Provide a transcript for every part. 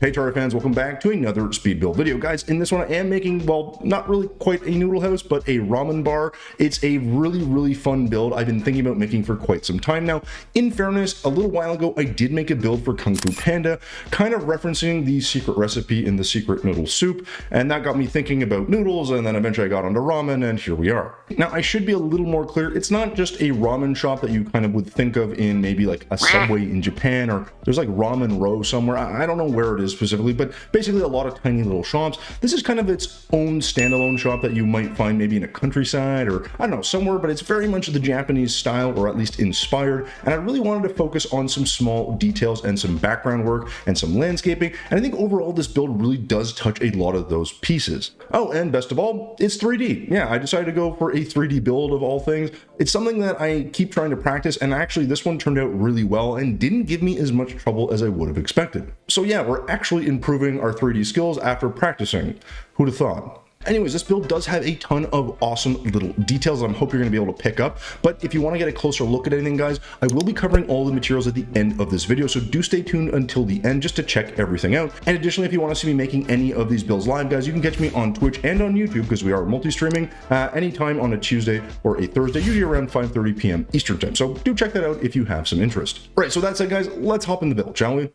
Hey Terraria fans, welcome back to another speed build video. Guys, in this one I am making, well, not really quite a noodle house, but a ramen bar. It's a really fun build I've been thinking about making for quite some time now. In fairness, a little while ago I did make a build for Kung Fu Panda, kind of referencing the secret recipe in the secret noodle soup, and that got me thinking about noodles, and then eventually I got onto ramen, and here we are. Now I should be a little more clear, it's not just a ramen shop that you kind of would think of in maybe like a Subway in Japan, or there's like Ramen Row somewhere. I don't know where it is specifically, but basically a lot of tiny little shops. This is kind of its own standalone shop that you might find maybe in a countryside or I don't know, somewhere, but it's very much the Japanese style, or at least inspired. And I really wanted to focus on some small details and some background work and some landscaping. And I think overall this build really does touch a lot of those pieces. Oh, and best of all, it's 3D. Yeah, I decided to go for a 3D build of all things. It's something that I keep trying to practice, and actually this one turned out really well and didn't give me as much trouble as I would have expected. So yeah, we're actually improving our 3D skills after practicing. Who'd have thought? Anyways, this build does have a ton of awesome little details that I'm hoping you're going to be able to pick up. But if you want to get a closer look at anything, guys, I will be covering all the materials at the end of this video, so do stay tuned until the end just to check everything out. And additionally, if you want to see me making any of these builds live, guys, you can catch me on Twitch and on YouTube, because we are multi-streaming anytime on a Tuesday or a Thursday, usually around 5:30 p.m. Eastern time. So do check that out if you have some interest. Right, so that's it, guys. Let's hop in the build, shall we?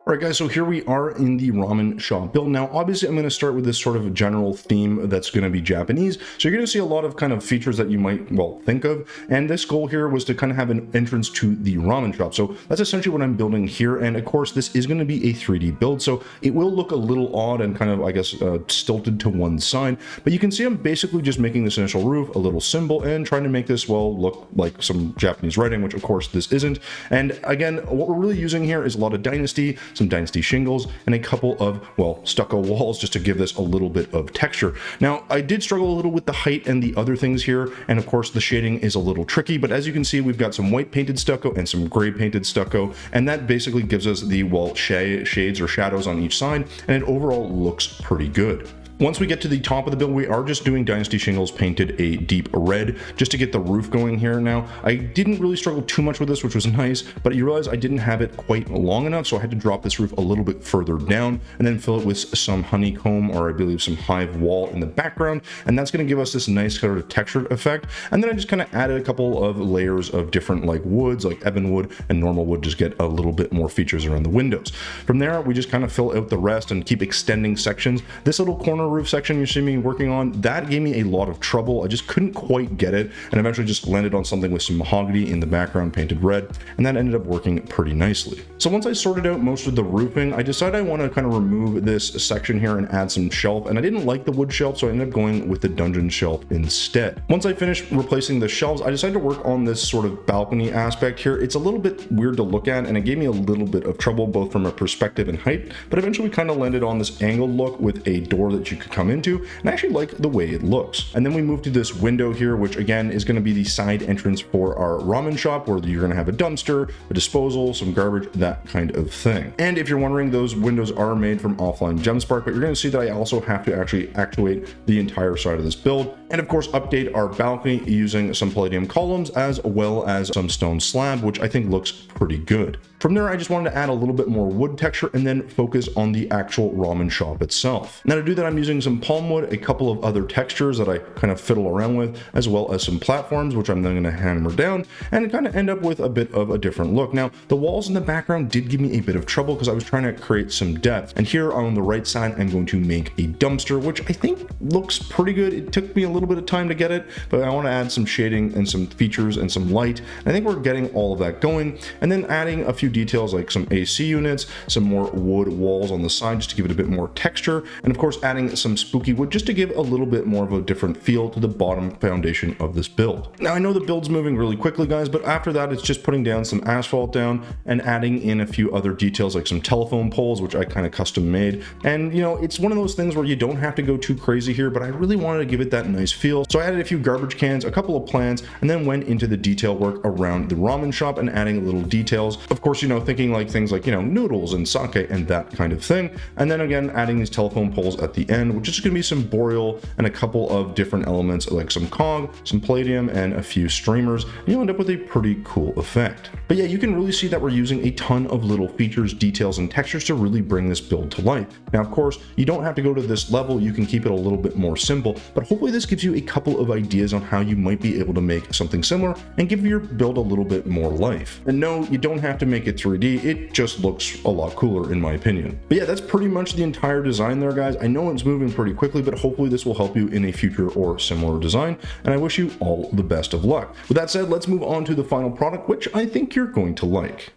Alright guys, so here we are in the Ramen Shop build. Now obviously I'm going to start with this sort of general theme that's going to be Japanese, so you're going to see a lot of kind of features that you might, well, think of, and this goal here was to kind of have an entrance to the ramen shop. So that's essentially what I'm building here, and of course this is going to be a 3D build, so it will look a little odd and kind of, I guess, stilted to one side, but you can see I'm basically just making this initial roof, a little symbol, and trying to make this, well, look like some Japanese writing, which of course this isn't. And again, what we're really using here is a lot of Dynasty, some Dynasty shingles, and a couple of, well, stucco walls just to give this a little bit of texture. Now, I did struggle a little with the height and the other things here, and of course the shading is a little tricky, but as you can see, we've got some white painted stucco and some gray painted stucco, and that basically gives us the, well, shades or shadows on each side, and it overall looks pretty good. Once we get to the top of the build, we are just doing Dynasty shingles painted a deep red just to get the roof going here. Now, I didn't really struggle too much with this, which was nice, but you realize I didn't have it quite long enough, so I had to drop this roof a little bit further down and then fill it with some honeycomb, or I believe some hive wall in the background, and that's going to give us this nice sort of textured effect. And then I just kind of added a couple of layers of different like woods, like ebon wood and normal wood, just get a little bit more features around the windows. From there, we just kind of fill out the rest and keep extending sections. This little corner roof section you see me working on, that gave me a lot of trouble. I just couldn't quite get it, and eventually just landed on something with some mahogany in the background painted red, and that ended up working pretty nicely. So once I sorted out most of the roofing, I decided I want to kind of remove this section here and add some shelf, and I didn't like the wood shelf, so I ended up going with the dungeon shelf instead. Once I finished replacing the shelves, I decided to work on this sort of balcony aspect here. It's a little bit weird to look at, and it gave me a little bit of trouble both from a perspective and height, but eventually we kind of landed on this angled look with a door that you could come into, and I actually like the way it looks. And then we move to this window here, which again is going to be the side entrance for our ramen shop, where you're going to have a dumpster, a disposal, some garbage, that kind of thing. And if you're wondering, those windows are made from offline GemSpark, but you're going to see that I also have to actually actuate the entire side of this build, and of course update our balcony using some palladium columns as well as some stone slab, which I think looks pretty good. From there, I just wanted to add a little bit more wood texture and then focus on the actual ramen shop itself. Now to do that, I'm using some palm wood, a couple of other textures that I kind of fiddle around with, as well as some platforms, which I'm then going to hammer down and kind of end up with a bit of a different look. Now, the walls in the background did give me a bit of trouble because I was trying to create some depth. And here on the right side, I'm going to make a dumpster, which I think looks pretty good. It took me a little bit of time to get it, but I want to add some shading and some features and some light. And I think we're getting all of that going. And then adding a few details like some AC units, some more wood walls on the side just to give it a bit more texture, and of course adding some spooky wood just to give a little bit more of a different feel to the bottom foundation of this build. Now I know the build's moving really quickly, guys, but after that it's just putting down some asphalt down and adding in a few other details like some telephone poles, which I kind of custom made. And you know, it's one of those things where you don't have to go too crazy here, but I really wanted to give it that nice feel. So I added a few garbage cans, a couple of plants, and then went into the detail work around the ramen shop and adding little details. Of course, course, you know, thinking like things like, you know, noodles and sake and that kind of thing. And then again, adding these telephone poles at the end, which is going to be some boreal and a couple of different elements like some cog, some palladium, and a few streamers. And you'll end up with a pretty cool effect. But yeah, you can really see that we're using a ton of little features, details, and textures to really bring this build to life. Now, of course, you don't have to go to this level. You can keep it a little bit more simple, but hopefully this gives you a couple of ideas on how you might be able to make something similar and give your build a little bit more life. And no, you don't have to make it 3D. It just looks a lot cooler in my opinion. But yeah, that's pretty much the entire design there, guys. I know it's moving pretty quickly, but hopefully this will help you in a future or similar design. And I wish you all the best of luck. With that said, let's move on to the final product, which I think you're going to like.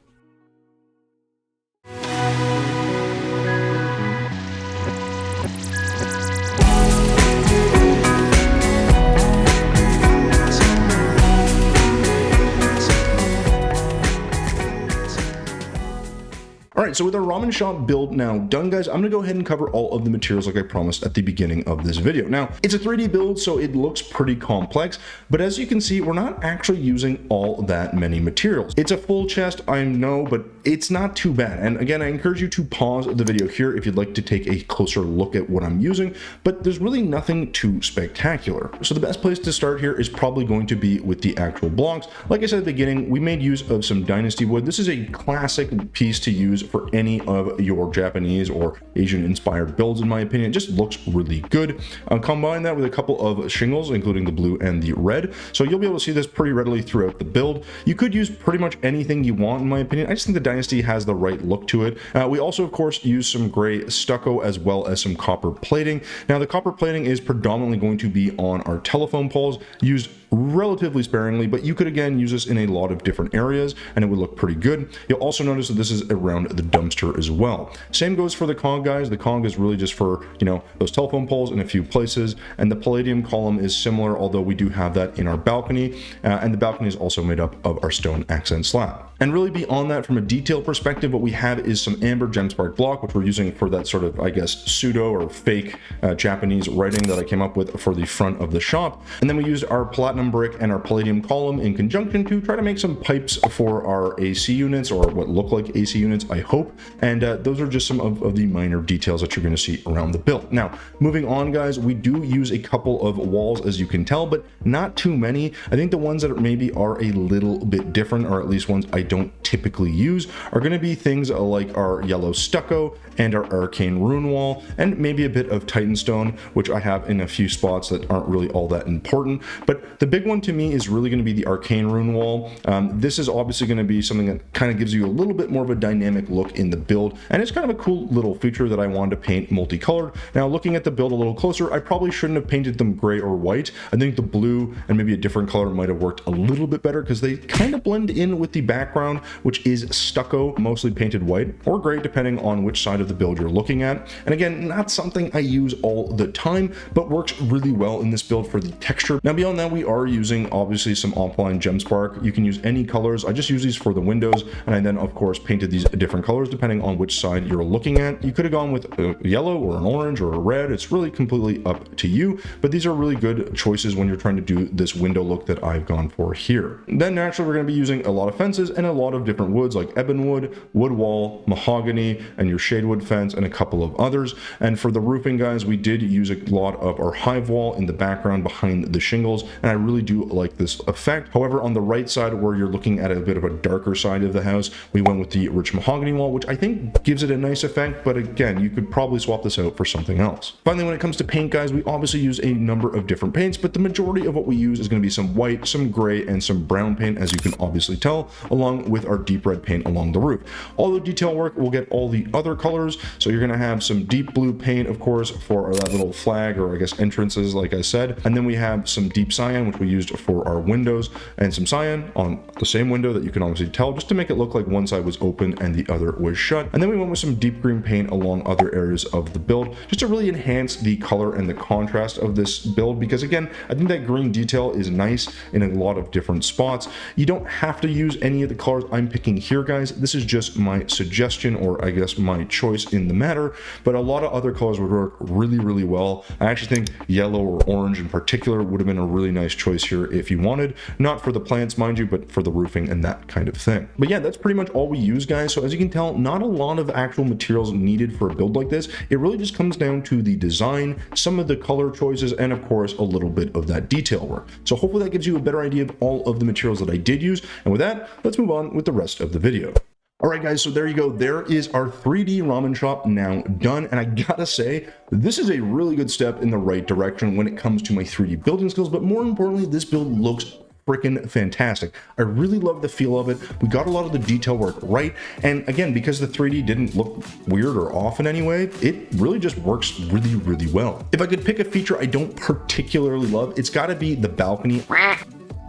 Alright, so with our Ramen Shop build now done, guys, I'm going to go ahead and cover all of the materials like I promised at the beginning of this video. Now, it's a 3D build, so it looks pretty complex, but as you can see, we're not actually using all that many materials. It's a full chest, I know, but it's not too bad. And again, I encourage you to pause the video here if you'd like to take a closer look at what I'm using, but there's really nothing too spectacular. So the best place to start here is probably going to be with the actual blocks. Like I said at the beginning, we made use of some Dynasty wood. This is a classic piece to use for any of your Japanese or Asian inspired builds, in my opinion. It just looks really good. Combine that with a couple of shingles, including the blue and the red, so you'll be able to see this pretty readily throughout the build. You could use pretty much anything you want, in my opinion. I just think the Dynasty has the right look to it. We also, of course, use some gray stucco as well as some copper plating. Now, the copper plating is predominantly going to be on our telephone poles, used relatively sparingly, but you could again use this in a lot of different areas and it would look pretty good. You'll also notice that this is around the dumpster as well. Same goes for the cog, guys. The cog is really just for, you know, those telephone poles in a few places, and the palladium column is similar, although we do have that in our balcony, and the balcony is also made up of our stone accent slab. And really beyond that, from a detail perspective, what we have is some amber gemspark block, which we're using for that sort of, I guess, pseudo or fake Japanese writing that I came up with for the front of the shop. And then we used our platinum brick and our palladium column in conjunction to try to make some pipes for our AC units, or what look like AC units, I hope. And those are just some of the minor details that you're going to see around the build. Now, moving on, guys, we do use a couple of walls, as you can tell, but not too many. I think the ones that maybe are a little bit different, or at least ones I don't typically use, are going to be things like our yellow stucco and our arcane rune wall, and maybe a bit of titan stone, which I have in a few spots that aren't really all that important. But the big one to me is really going to be the arcane rune wall. This is obviously going to be something that kind of gives you a little bit more of a dynamic look in the build, and it's kind of a cool little feature that I wanted to paint multicolored. Now, looking at the build a little closer, I probably shouldn't have painted them gray or white. I think the blue and maybe a different color might have worked a little bit better, because they kind of blend in with the background, which is stucco, mostly painted white or gray, depending on which side of the build you're looking at. And again, not something I use all the time, but works really well in this build for the texture. Now, beyond that, we are using obviously some offline gemspark. You can use any colors. I just use these for the windows, and I then of course painted these different colors depending on which side you're looking at. You could have gone with a yellow or an orange or a red. It's really completely up to you, but these are really good choices when you're trying to do this window look that I've gone for here. Then naturally, we're going to be using a lot of fences and a lot of different woods like ebon wood, wood wall, mahogany, and your shade wood fence, and a couple of others. And for the roofing, guys, we did use a lot of our hive wall in the background behind the shingles, and I really do like this effect. However, on the right side, where you're looking at a bit of a darker side of the house, we went with the rich mahogany wall, which I think gives it a nice effect, but again, you could probably swap this out for something else. Finally, when it comes to paint, guys, we obviously use a number of different paints, but the majority of what we use is going to be some white, some gray, and some brown paint, as you can obviously tell, along with our deep red paint along the roof. All the detail work will get all the other colors, so you're going to have some deep blue paint, of course, for that little flag, or I guess entrances, like I said, and then we have some deep cyan, which we used for our windows, and some cyan on the same window that you can obviously tell, just to make it look like one side was open and the other was shut. And then we went with some deep green paint along other areas of the build, just to really enhance the color and the contrast of this build, because again, I think that green detail is nice in a lot of different spots. You don't have to use any of the colors I'm picking here, guys. This is just my suggestion, or I guess my choice in the matter, but a lot of other colors would work really, really well. I actually think yellow or orange in particular would have been a really nice choice here if you wanted, not for the plants, mind you, but for the roofing and that kind of thing. But yeah, that's pretty much all we use, guys. So as you can tell, not a lot of actual materials needed for a build like this. It really just comes down to the design, some of the color choices, and of course, a little bit of that detail work. So hopefully that gives you a better idea of all of the materials that I did use. And with that, let's move on with the rest of the video. All right, guys, so there you go. There is our 3D ramen shop now done. And I gotta say, this is a really good step in the right direction when it comes to my 3D building skills. But more importantly, this build looks freaking fantastic. I really love the feel of it. We got a lot of the detail work right. And again, because the 3D didn't look weird or off in any way, it really just works really, really well. If I could pick a feature I don't particularly love, it's gotta be the balcony.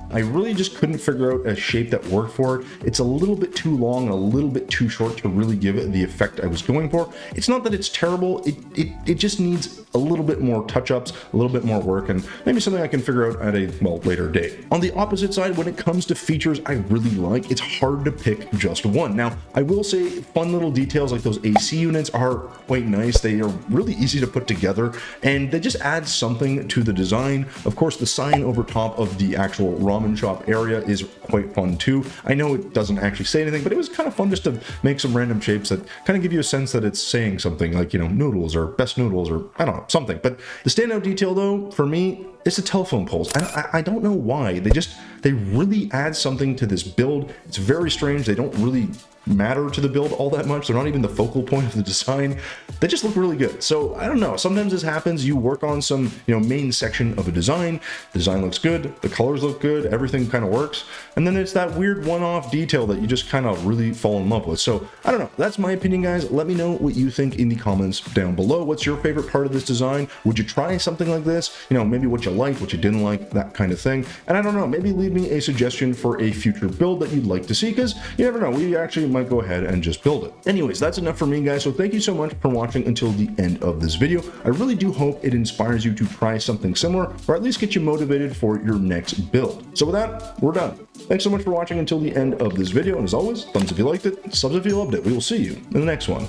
I really just couldn't figure out a shape that worked for it. It's a little bit too long and a little bit too short to really give it the effect I was going for. It's not that it's terrible, it just needs a little bit more touch-ups, a little bit more work, and maybe something I can figure out at a, well, later date. On the opposite side, when it comes to features I really like, it's hard to pick just one. Now, I will say fun little details like those AC units are quite nice. They are really easy to put together, and they just add something to the design. Of course, the sign over top of the actual Ramen Shop area is quite fun too. I know it doesn't actually say anything, but it was kind of fun just to make some random shapes that kind of give you a sense that it's saying something, like, you know, noodles or best noodles or I don't know, something. But the standout detail though, for me, is the telephone poles. I don't know why. They really add something to this build. It's very strange. They don't really matter to the build all that much. They're not even the focal point of the design. They just look really good. So I don't know, sometimes this happens. You work on some, you know, main section of a design, the design looks good, the colors look good, everything kind of works, and then it's that weird one-off detail that you just kind of really fall in love with. So I don't know, that's my opinion, guys. Let me know what you think in the comments down below. What's your favorite part of this design? Would you try something like this? You know, maybe what you liked, what you didn't like, that kind of thing. And I don't know, maybe leave me a suggestion for a future build that you'd like to see, because you never know, we actually might go ahead and just build it. Anyways, that's enough for me, guys. So thank you so much for watching until the end of this video. I really do hope it inspires you to try something similar, or at least get you motivated for your next build. So with that, we're done. Thanks so much for watching until the end of this video. And as always, thumbs if you liked it, subs if you loved it. We will see you in the next one.